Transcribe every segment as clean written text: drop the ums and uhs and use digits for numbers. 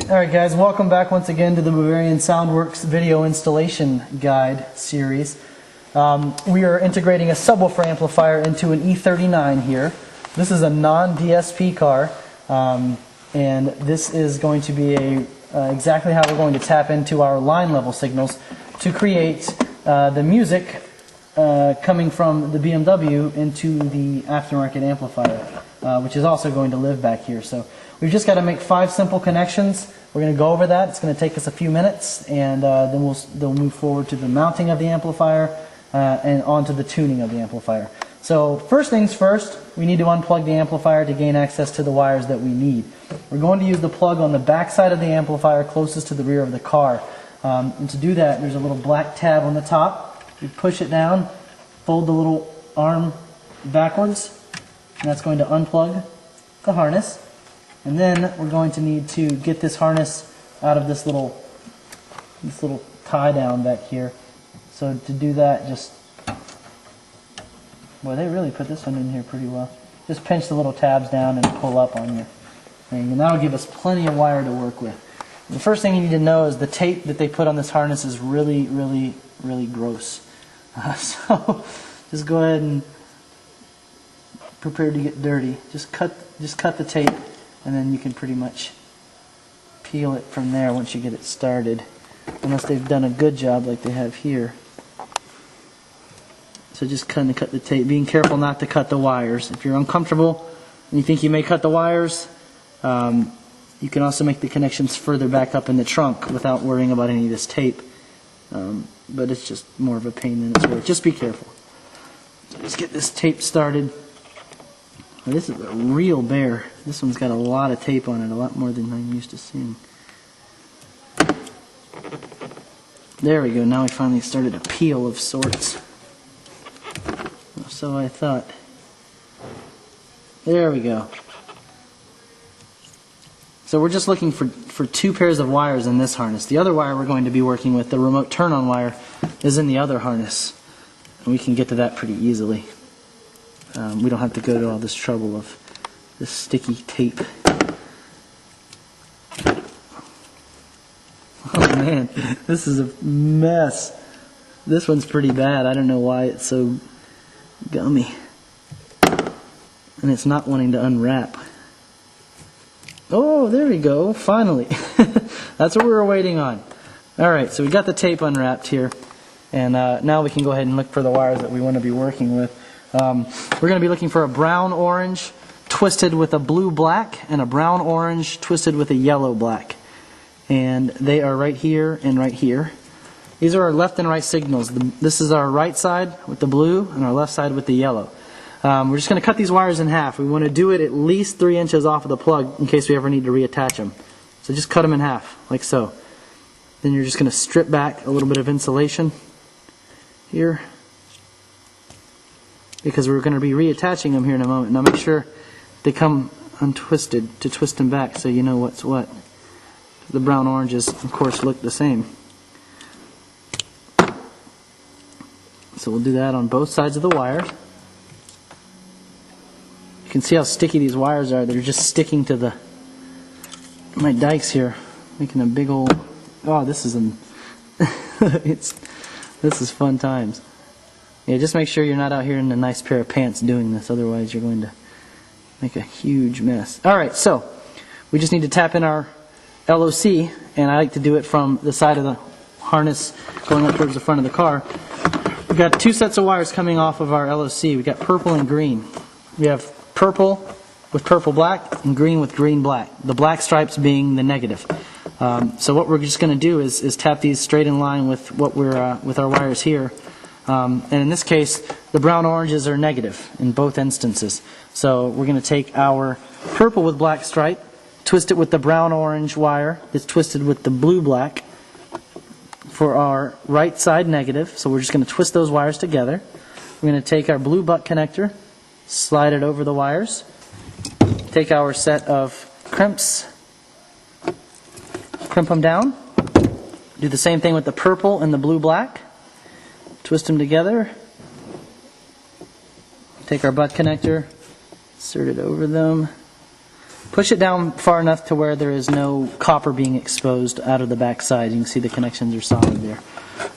Alright guys, welcome back once again to the Bavarian Soundworks video installation guide series. We are integrating a subwoofer amplifier into an E39 here. This is a non-DSP car, and this is going to be exactly how we're going to tap into our line level signals to create the music coming from the BMW into the aftermarket amplifier, which is also going to live back here. So we've just got to make 5 simple connections. We're going to go over that. It's going to take us a few minutes, and then we'll move forward to the mounting of the amplifier and onto the tuning of the amplifier. So first things first, we need to unplug the amplifier to gain access to the wires that we need. We're going to use the plug on the back side of the amplifier closest to the rear of the car. And to do that, there's a little black tab on the top. You push it down, fold the little arm backwards, and that's going to unplug the harness. And then we're going to need to get this harness out of this little tie down back here. So to do that, boy, they really put this one in here pretty well. Just pinch the little tabs down and pull up on your thing, and that'll give us plenty of wire to work with. The first thing you need to know is the tape that they put on this harness is really gross. So just go ahead and prepare to get dirty. Just cut the tape, and then you can pretty much peel it from there once you get it started, unless they've done a good job like they have here. So just kind of cut the tape, being careful not to cut the wires. If you're uncomfortable and you think you may cut the wires, you can also make the connections further back up in the trunk without worrying about any of this tape. But it's just more of a pain than it's worth. Just be careful. So let's get this tape started. Well, this is a real bear. This one's got a lot of tape on it, a lot more than I'm used to seeing. There we go. Now we finally started a peel of sorts. So I thought. There we go. So we're just looking for 2 pairs of wires in this harness. The other wire we're going to be working with, the remote turn-on wire, is in the other harness. And we can get to that pretty easily. We don't have to go to all this trouble of this sticky tape. Oh man, this is a mess. This one's pretty bad. I don't know why it's so gummy. And it's not wanting to unwrap. Oh, there we go, finally. That's what we were waiting on. Alright, so we got the tape unwrapped here. And now we can go ahead and look for the wires that we want to be working with. We're going to be looking for a brown-orange twisted with a blue-black, and a brown-orange twisted with a yellow-black. And they are right here and right here. These are our left and right signals. This is our right side with the blue and our left side with the yellow. We're just going to cut these wires in half. We want to do it at least 3 inches off of the plug in case we ever need to reattach them. So just cut them in half, like so. Then you're just going to strip back a little bit of insulation here, because we're going to be reattaching them here in a moment. Now make sure they come untwisted to twist them back so you know what's what. The brown oranges, of course, look the same. So we'll do that on both sides of the wire. You can see how sticky these wires are. They're just sticking to my dikes here, making a big old. Oh, this is this is fun times. Yeah, just make sure you're not out here in a nice pair of pants doing this, otherwise you're going to make a huge mess. Alright, so we just need to tap in our LOC, and I like to do it from the side of the harness going up towards the front of the car. We've got 2 sets of wires coming off of our LOC. We've got purple and green. We have purple with purple black and green with green black. The black stripes being the negative. So what we're just going to do is tap these straight in line with what with our wires here. And in this case, the brown oranges are negative in both instances. So we're going to take our purple with black stripe, twist it with the brown orange wire that's twisted with the blue black for our right side negative. So we're just going to twist those wires together. We're going to take our blue butt connector, slide it over the wires, take our set of crimps, crimp them down, do the same thing with the purple and the blue black. Twist them together, take our butt connector, insert it over them, push it down far enough to where there is no copper being exposed out of the back side. You can see the connections are solid there.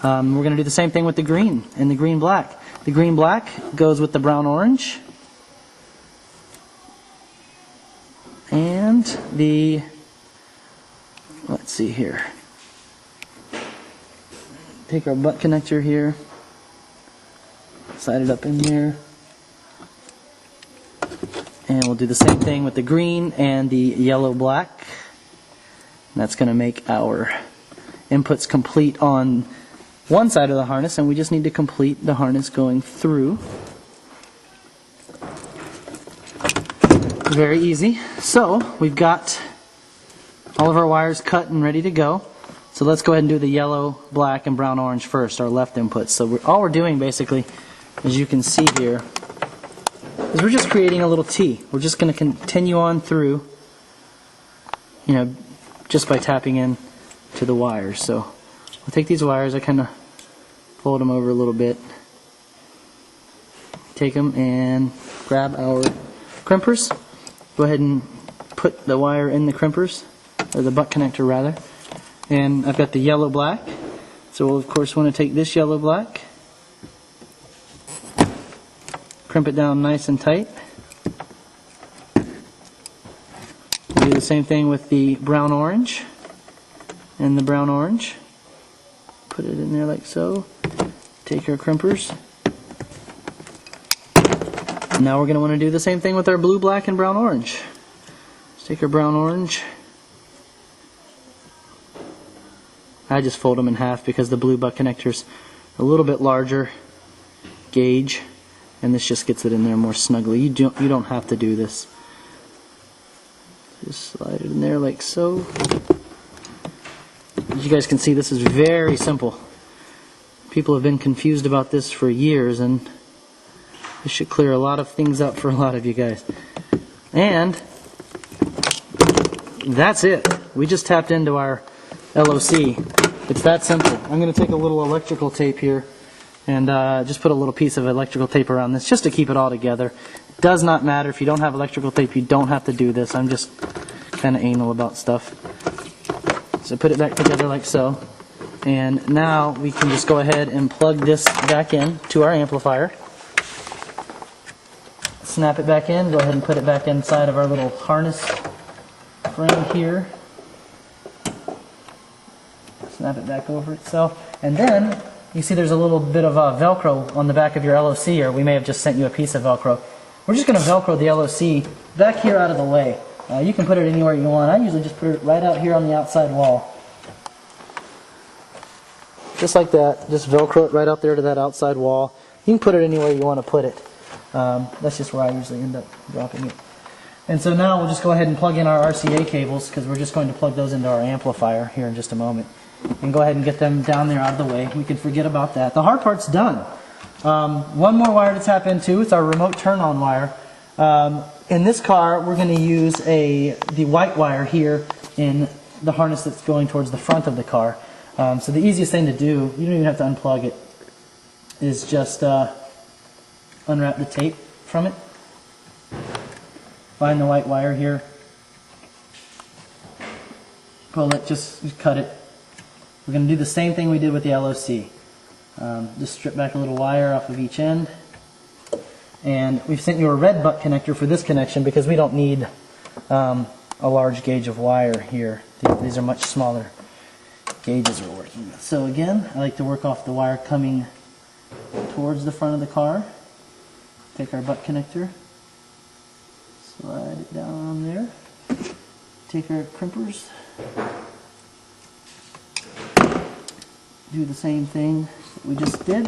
We're going to do the same thing with the green and the green black. The green black goes with the brown orange. And the, let's see here. Take our butt connector here, slide it up in there. And we'll do the same thing with the green and the yellow black. And that's going to make our inputs complete on one side of the harness, and we just need to complete the harness going through. Very easy. So we've got all of our wires cut and ready to go. So let's go ahead and do the yellow, black, and brown, orange first, our left inputs. So all we're doing basically, as you can see here, is we're just creating a little T. We're just going to continue on through, you know, just by tapping in to the wires. So we'll take these wires, I kind of fold them over a little bit, take them and grab our crimpers. Go ahead and put the wire in the crimpers, or the butt connector rather. And I've got the yellow black, so we'll of course want to take this yellow black, crimp it down nice and tight. We'll do the same thing with the brown orange and the brown orange. Put it in there like so. Take our crimpers. Now we're going to want to do the same thing with our blue, black, and brown orange. Let's take our brown orange. I just fold them in half because the blue butt connector's a little bit larger gauge, and this just gets it in there more snugly. You don't have to do this. Just slide it in there like so. As you guys can see, this is very simple. People have been confused about this for years, and this should clear a lot of things up for a lot of you guys. And that's it. We just tapped into our LOC. It's that simple. I'm going to take a little electrical tape here and just put a little piece of electrical tape around this just to keep it all together. It does not matter if you don't have electrical tape. You don't have to do this. I'm just kind of anal about stuff. So put it back together like so. And now we can just go ahead and plug this back in to our amplifier. Snap it back in. Go ahead and put it back inside of our little harness frame here. Snap it back over itself. And then you see there's a little bit of Velcro on the back of your LOC, or we may have just sent you a piece of Velcro. We're just going to Velcro the LOC back here out of the way. You can put it anywhere you want. I usually just put it right out here on the outside wall. Just like that. Just Velcro it right out there to that outside wall. You can put it anywhere you want to put it. That's just where I usually end up dropping it. And so now we'll just go ahead and plug in our RCA cables, because we're just going to plug those into our amplifier here in just a moment. And go ahead and get them down there out of the way. We can forget about that. The hard part's done. One more wire to tap into. It's our remote turn-on wire. In this car, we're going to use the white wire here in the harness that's going towards the front of the car. So the easiest thing to do, you don't even have to unplug it, is just unwrap the tape from it. Find the white wire here. Pull it, just cut it. We're going to do the same thing we did with the LOC. Just strip back a little wire off of each end. And we've sent you a red butt connector for this connection because we don't need a large gauge of wire here. These are much smaller gauges we're working with. So again, I like to work off the wire coming towards the front of the car. Take our butt connector, slide it down on there, take our crimpers, do the same thing that we just did.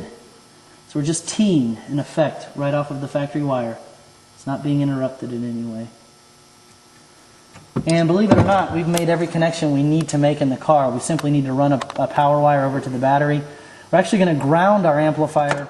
So we're just teeing, in effect, right off of the factory wire. It's not being interrupted in any way. And believe it or not, we've made every connection we need to make in the car. We simply need to run a power wire over to the battery. We're actually going to ground our amplifier